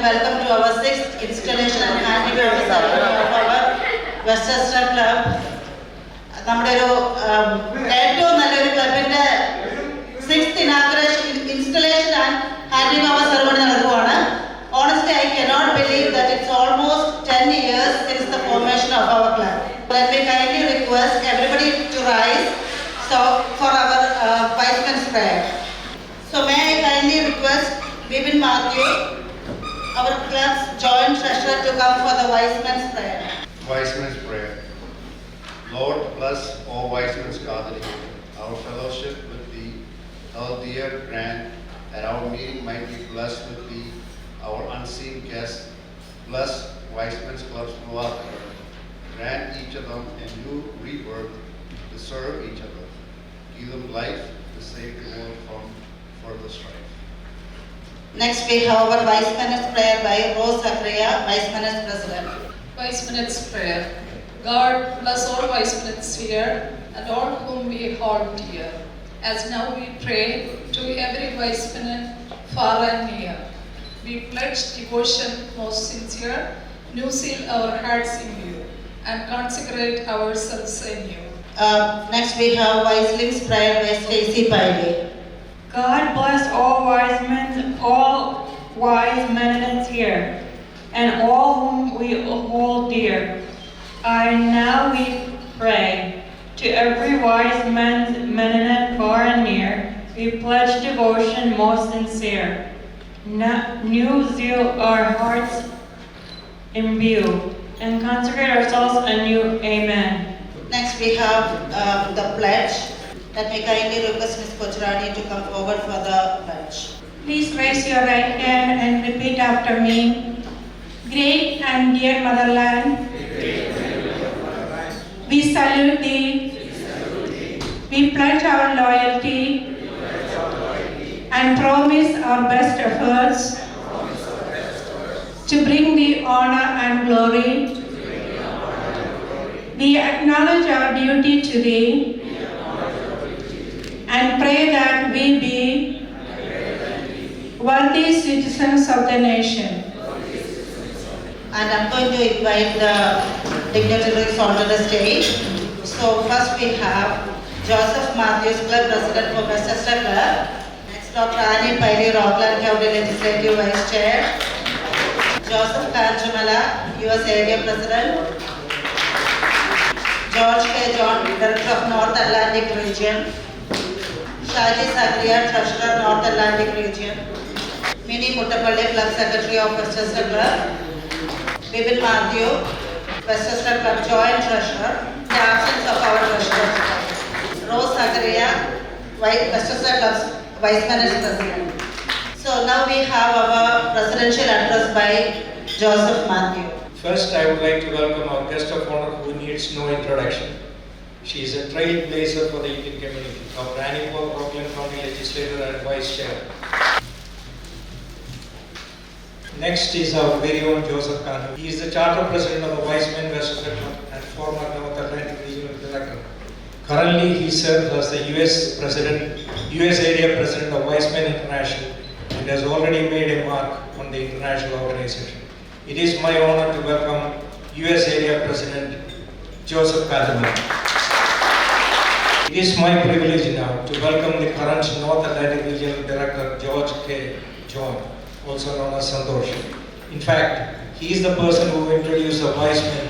welcome to our 6th installation and handing over ceremony of our Westchester Club. നമ്മുടെ ഒരു ഏറ്റവും നല്ലൊരു ക്ലബിന്റെ 6th inauguration installation and handing over ceremony നടക്കുകയാണ്. Honestly, I cannot believe that it's almost 10 years since the formation of our club. Let me kindly request everybody to rise for our Vice Men's prayer. So may I kindly request Bibin Matthew, our club's joint treasurer, to come for the Vice Men's prayer. Vice Men's prayer. Lord, bless all Vice Men's gathering, our fellowship with thee, our dear grant, that our meeting might be blessed with thee, our unseen guests. Bless Vice Men's clubs throughout the earth. Grant each of them a new rebirth to serve each other. Give them life to save the world from further strife. Next we have our Vice Men's prayer by Rose Zachariah, Vice Men's President. Vice Men's prayer. God bless all Vice Men's here and all whom we hold dear. As now we pray to every Vice Men far and near. We pledge devotion most sincere, new seal our hearts in you, and consecrate ourselves in you. Next we have Viceling's prayer by Stacy Piley. God bless all wise men here, and all whom we hold dear. I now we pray to every wise man far and near. We pledge devotion most sincere. New zeal our hearts imbue, and consecrate ourselves anew. Amen. Next we have the pledge. Let me kindly request Ms. Kocharani to come forward for the pledge. Please raise your right hand and repeat after me. Great and dear motherland, we salute thee. We pledge our loyalty and promise our best efforts to bring thee honor and glory. We acknowledge our duty to thee and pray that we be worthy citizens of the nation. And I'm going to invite the dignitaries onto the stage. So first we have Joseph Matthews, Club President for Westchester Club. Next, Dr. Annie Piley, Rockland County Legislative Vice Chair. Joseph Kanjumala, US Area President. George K. John, Director of North Atlantic Region. Shaji Zachariah, Treasurer, North Atlantic Region. Mini Muttapalli, Club Secretary of Westchester Club. Bibin Matthew, Westchester Club Joint Treasurer, the absence of our Treasurer. Rose Zachariah, Westchester Club's Vice Men's President. So now we have our presidential address by Joseph Matthew. First, I would like to welcome our guest of honor who needs no introduction. She is a trailblazer for the Indian community, Dr. Annie Paul, Rockland County Legislator and Vice Chair. Next is our very own Joseph Kanu. He is the Charter President of the Wise Men Westchester Club and former North Atlantic Regional Director. Currently, he serves as the US Area President of Wise Men International and has already made a mark on the international organization. It is my honor to welcome US Area President Joseph Kanu. It is my privilege now to welcome the current North Atlantic Regional Director George K. John, also known as Santosh. In fact, he is the person who introduced the Wise Men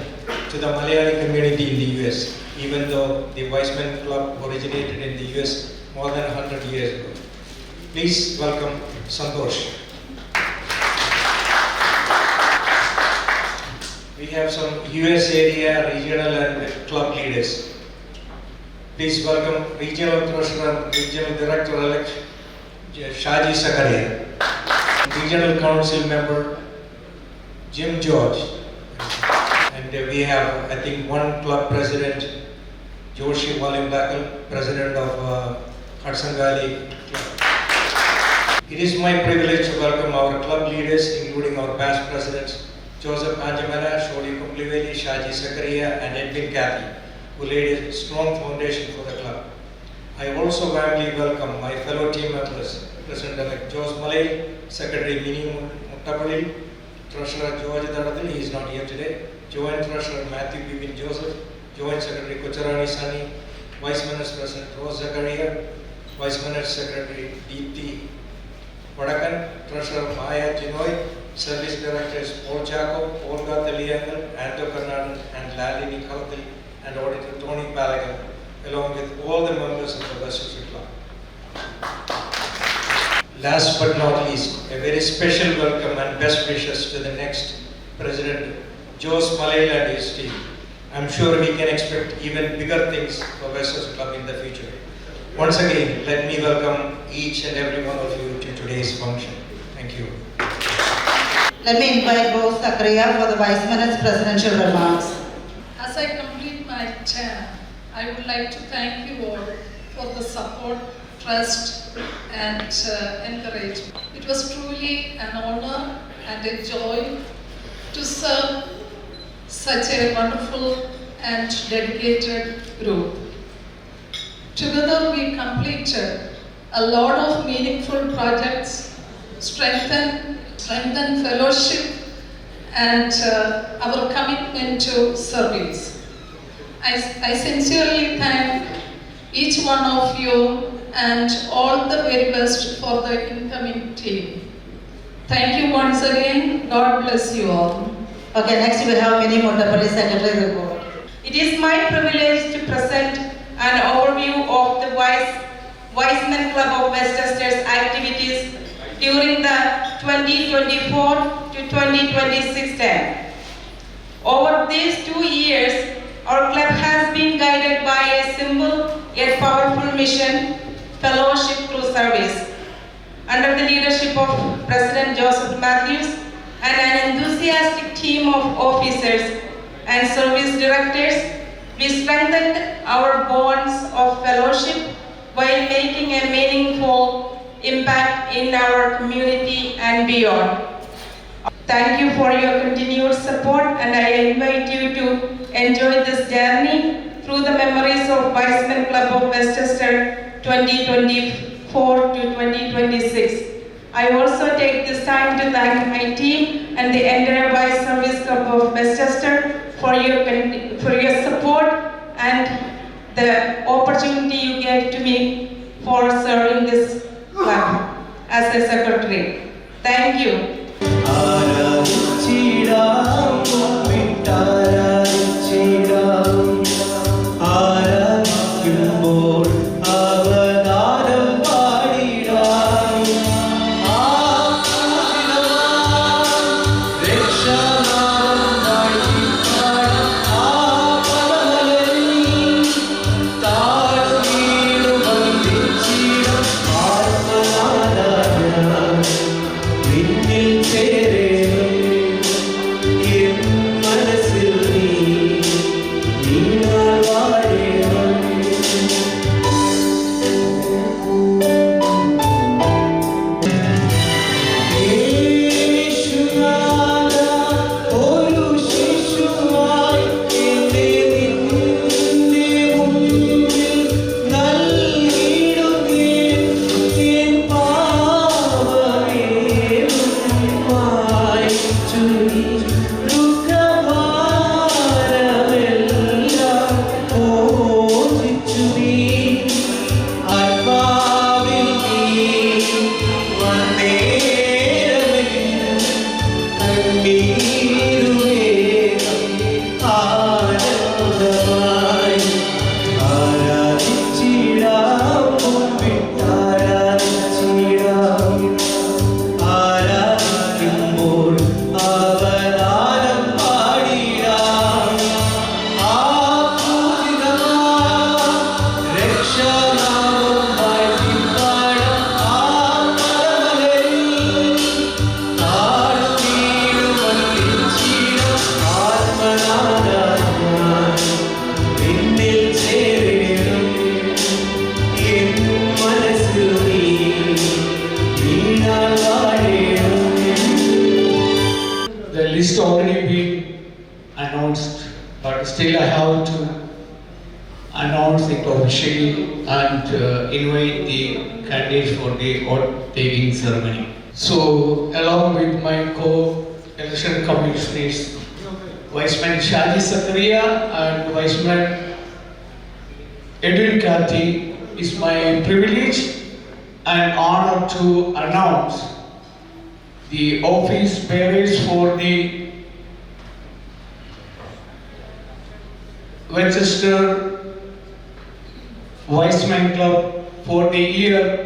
to the Malayali community in the US, even though the Wise Men Club originated in the US more than 100 years ago. Please welcome Santosh. We have some US area, regional and club leaders. Please welcome Regional Treasurer and Regional Director-elect Shaji Zachariah. Regional Council Member Jim George. And we have, I think, one club president, Joshi Walimbakal, President of Hudson Valley Club. It is my privilege to welcome our club leaders, including our past presidents, Joseph Kanjumala, Shodi Kumpliveli, Shaji Zachariah, and Edwin Kathy, who laid a strong foundation for the club. I also warmly welcome my fellow team members, President-elect Jose Malay, Secretary Mini Muttapalli, Treasurer George Dadathil, he is not here today. Joint Treasurer Matthew Bibin Joseph, Joint Secretary Kocharani Sani, Vice Minister President Rose Zakaria, Vice Minister Secretary Deepthi Vadakan, Treasurer Maya Jinoy, Service Directors Paul Jacob, Olga Taliyangal, Anto Karnadan, and Lalini Kalathil, and Auditor Tony Palagan, along with all the members of the Westchester Club. Last but not least, a very special welcome and best wishes to the next President, Jose Malayla and his team. I'm sure we can expect even bigger things for Westchester Club in the future. Once again, let me welcome each and every one of you to today's function. Thank you. Let me invite Rose Zakaria for the Vice Minister's presidential remarks. As I complete my term, I would like to thank you all for the support, trust, and encouragement. It was truly an honor and a joy to serve such a wonderful and dedicated group. Together we completed a lot of meaningful projects, strengthened fellowship, and our commitment to service. I sincerely thank each one of you and all the very best for the incoming team. Thank you once again. God bless you all. Okay, next we have Mini Montapalli Secretary report. It is my privilege to present an overview of the Wiseman Club of Westchester's activities during the 2024 to 2026 term. Over these 2 years, our club has been guided by a simple yet powerful mission, fellowship through service. Under the leadership of President Joseph Matthews and an enthusiastic team of officers and service directors, we strengthened our bonds of fellowship while making a meaningful impact in our community and beyond. Thank you for your continued support, and I invite you to enjoy this journey through the memories of Wiseman Club of Westchester 2024 to 2026. I also take this time to thank my team and the entire Vice Service Club of Westchester for your support and the opportunity you gave to me for serving this club as a secretary. Thank you. The list already been announced, but still I have to announce it officially and invite the candidates for the oath taking ceremony. So, along with my election commissioners, Viceman Shaji Sakaria and Viceman Edwin Karthi, it's my privilege and honor to announce the office bearers for the Winchester Viceman Club for the year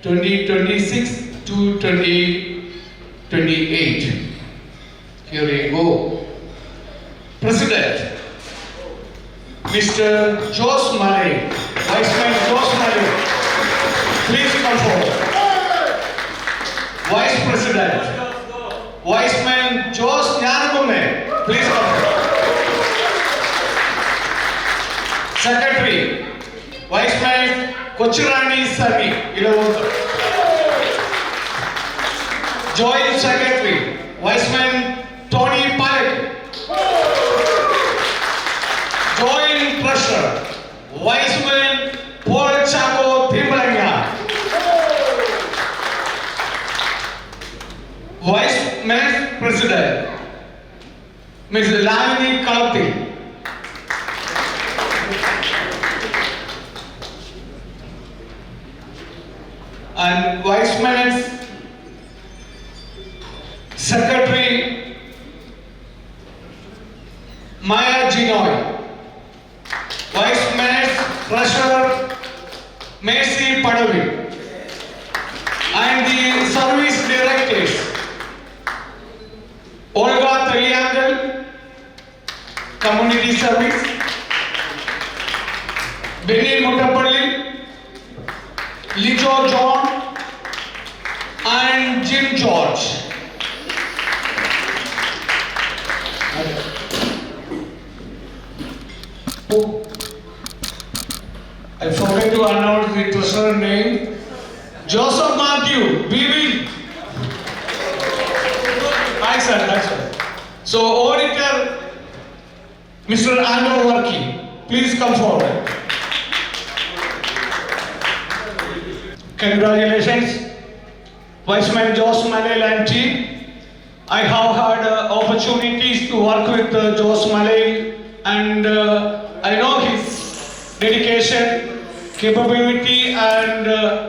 2026 to 2028. Here we go. President, Mr. Jose Malay, Viceman Jose Malay, please come forward. Vice President, Viceman Jose Nyanagumme, please come forward. Secretary, Viceman Kochirani Sami, Ilavota. Joint Secretary, Viceman Tony Palek. Joint Treasurer, Viceman Paul Chaco Timbalanga. Vice President, Ms. Lavini Kalti. And Viceman's Secretary Maya Ginoy. Viceman's Treasurer Mercy Padavi. And the Service Directors Olga Taliangal, Community Service, Benny Mutapalli, Lijo John and Jim George. I forgot to announce the treasurer name. Joseph Matthew, BB. Hi sir, that's right. So auditor, Mr. Ando Worky, please come forward. Congratulations, Viceman Jose Malay and team. I have had opportunities to work with Jose Malay, and I know his dedication, capability, and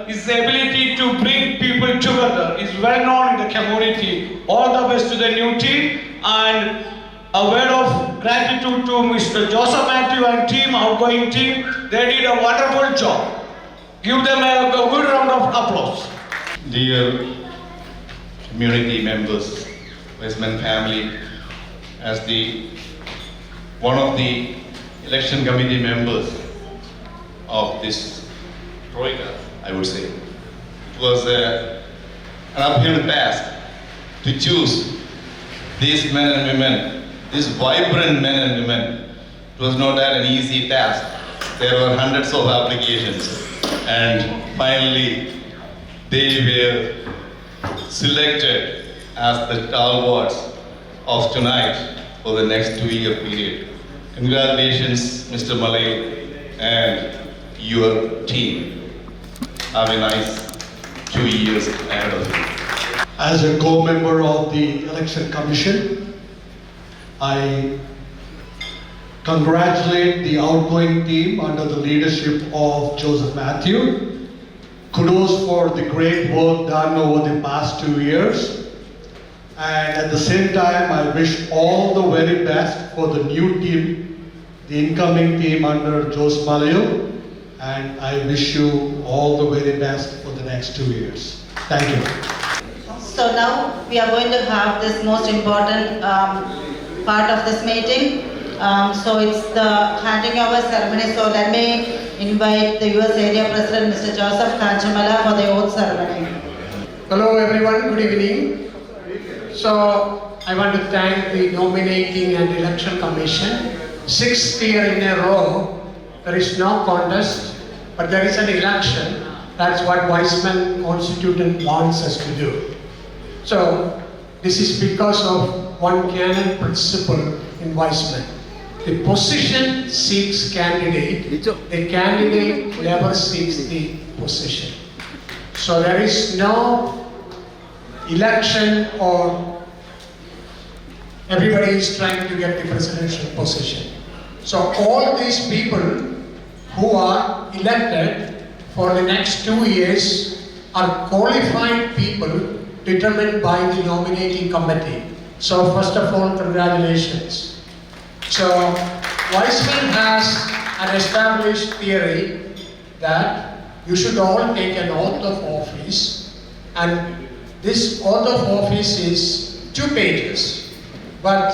his ability to bring people together is well known in the community. All the best to the new team, and a word of gratitude to Mr. Joseph Matthew and team, outgoing team. They did a wonderful job. Give them a good round of applause. Dear community members, Viceman family, as one of the election committee members of this Troika, I would say, it was an uphill task to choose these men and women, these vibrant men and women. It was not an easy task. There were hundreds of applications. And finally, they were selected as the stalwarts of tonight for the next 2-year period. Congratulations, Mr. Malay and your team. Have a nice 2 years ahead of you. As a co-member of the Election Commission, I congratulate the outgoing team under the leadership of Joseph Matthew. Kudos for the great work done over the past 2 years. And at the same time, I wish all the very best for the new team, the incoming team under Jose Malayo. And I wish you all the very best for the next 2 years. Thank you. So now we are going to have this most important part of this meeting. So it's the handing over ceremony. So let me invite the US Area President, Mr. Joseph Kanchamala, for the oath ceremony. Hello everyone, good evening. So I want to thank the Nominating and Election Commission. 6th year in a row, there is no contest, but there is an election. That's what Viceman Constitution wants us to do. So this is because of one canon principle in Viceman. The position seeks candidate, the candidate never seeks the position. So there is no election or everybody is trying to get the presidential position. So all these people who are elected for the next 2 years are qualified people determined by the nominating committee. So first of all, congratulations. So Weissman has an established theory that you should all take an oath of office, and this oath of office is 2 pages, but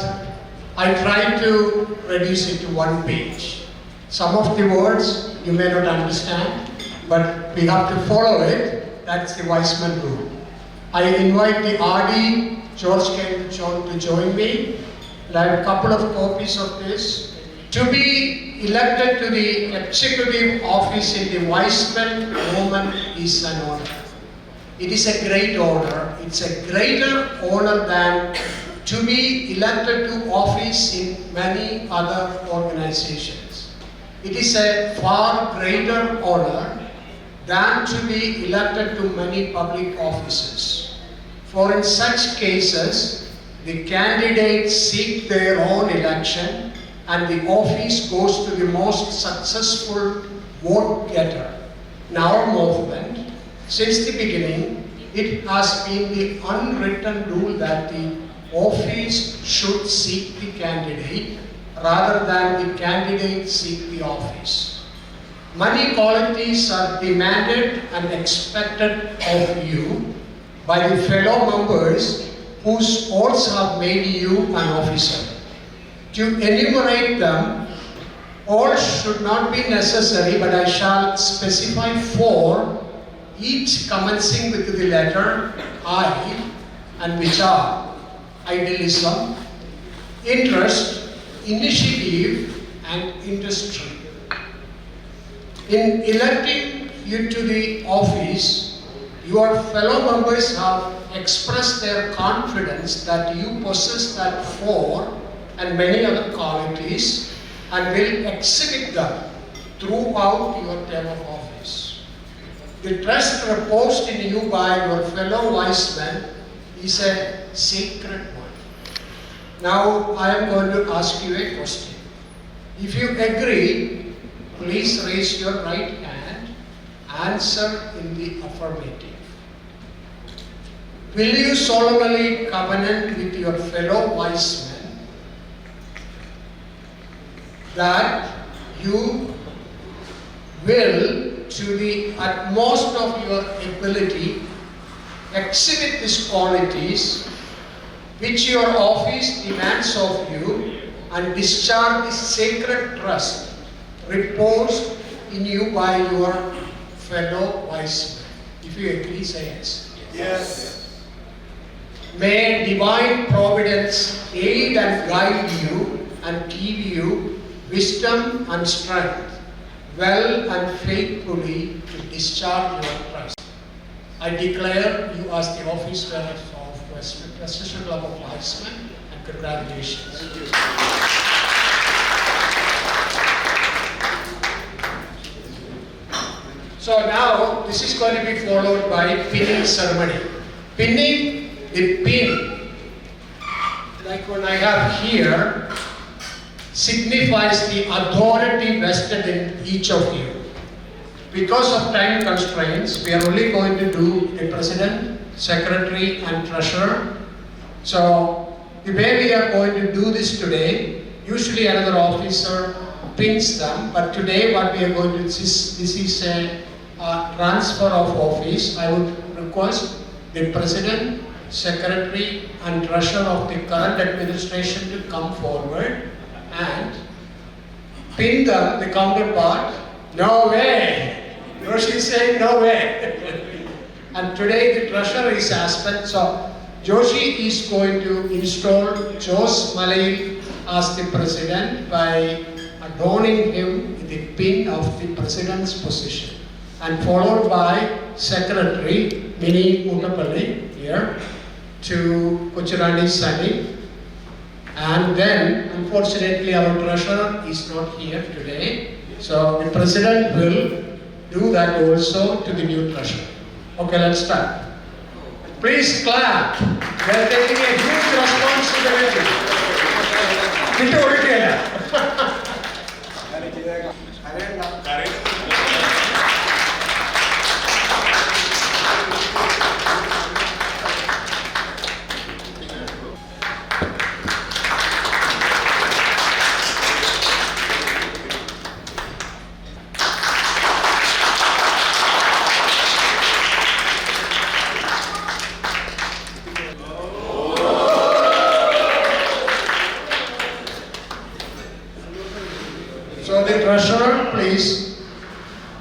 I tried to reduce it to 1 page. Some of the words you may not understand, but we have to follow it. That's the Weissman rule. I invite the RD, George K. John, to join me. And I have a couple of copies of this. To be elected to the executive office in the Weissman movement is an honor. It is a great honor. It's a greater honor than to be elected to office in many other organizations. It is a far greater honor than to be elected to many public offices. For in such cases, the candidates seek their own election and the office goes to the most successful vote getter. In our movement, since the beginning, it has been the unwritten rule that the office should seek the candidate rather than the candidate seek the office. Many qualities are demanded and expected of you by the fellow members whose oaths have made you an officer. To enumerate them, all should not be necessary, but I shall specify 4, each commencing with the letter I, and which are idealism, interest, initiative, and industry. In electing you to the office, your fellow members have expressed their confidence that you possess that 4 and many other qualities and will exhibit them throughout your term of office. The trust reposed in you by your fellow Weissmen is a sacred one. Now I am going to ask you a question. If you agree, please raise your right hand. Answer in the affirmative. Will you solemnly covenant with your fellow Weissmen that you will, to the utmost of your ability, exhibit these qualities which your office demands of you and discharge the sacred trust reposed in you by your fellow Weissmen? If you agree, say yes. Yes. May divine providence aid and guide you and give you wisdom and strength, well and faithfully to discharge your trust. I declare you as the office bearer of Westminster Club of Weissmen, and congratulations. So now this is going to be followed by pinning ceremony. Pinning, the pin, like what I have here, signifies the authority vested in each of you. Because of time constraints, we are only going to do the president, secretary, and treasurer. So the way we are going to do this today, usually another officer pins them, but today what we are going to, this is a transfer of office. I would request the president, secretary, and treasurer of the current administration to come forward and pin them, the counterpart. No way! Roshi is saying no way. And today the treasurer is aspect. So Joshi is going to install Jose Malay as the president by adorning him with the pin of the president's position, and followed by secretary Mini Muttapalli here to Kuchirani Sani. And then, unfortunately, our treasurer is not here today. So the president will do that also to the new treasurer. Okay, let's start. Please clap. They are taking a huge responsibility. വിട്ടുകൊടുക്കുകയല്ല. So the treasurer, please.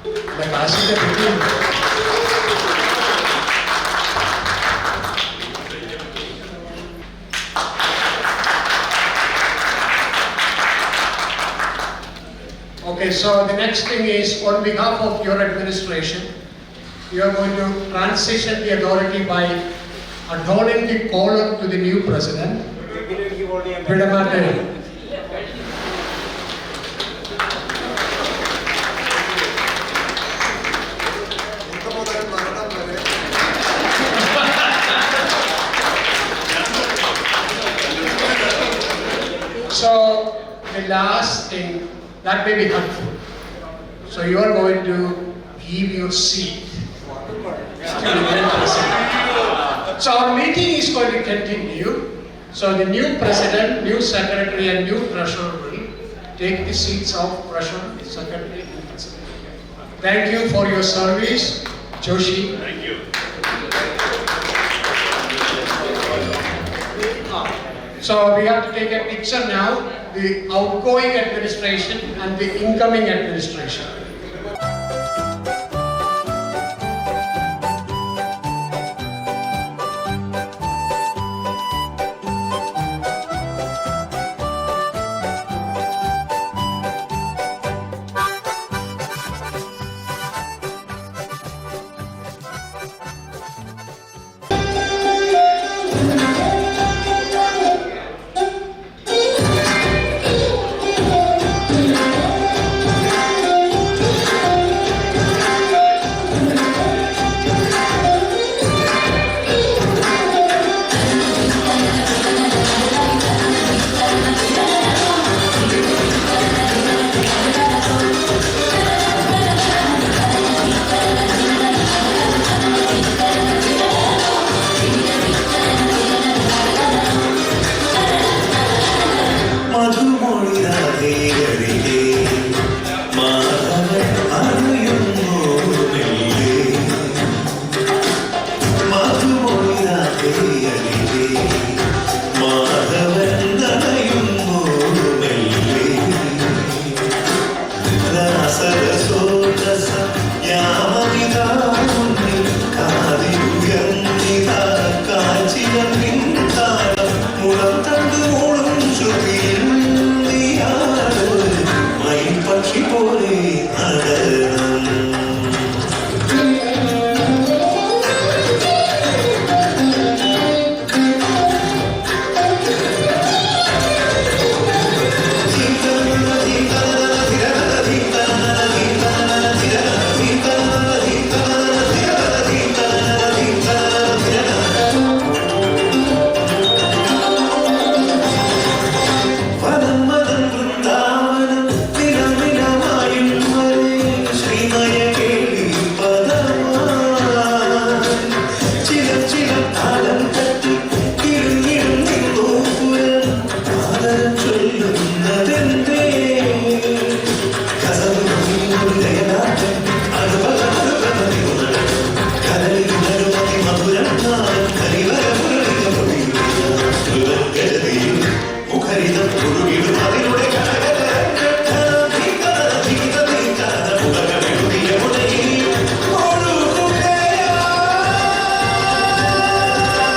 The casket between. Okay, so the next thing is on behalf of your administration, you are going to transition the authority by adorning the collar to the new president. Vidamate. So the last thing, that may be helpful. So you are going to give your seat. So our meeting is going to continue. So the new president, new secretary and new treasurer will take the seats of treasurer, secretary and president. Thank you for your service, Joshi. Thank you. So we have to take a picture now, the outgoing administration and the incoming administration.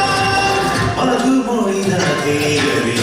Madhu Moina Devi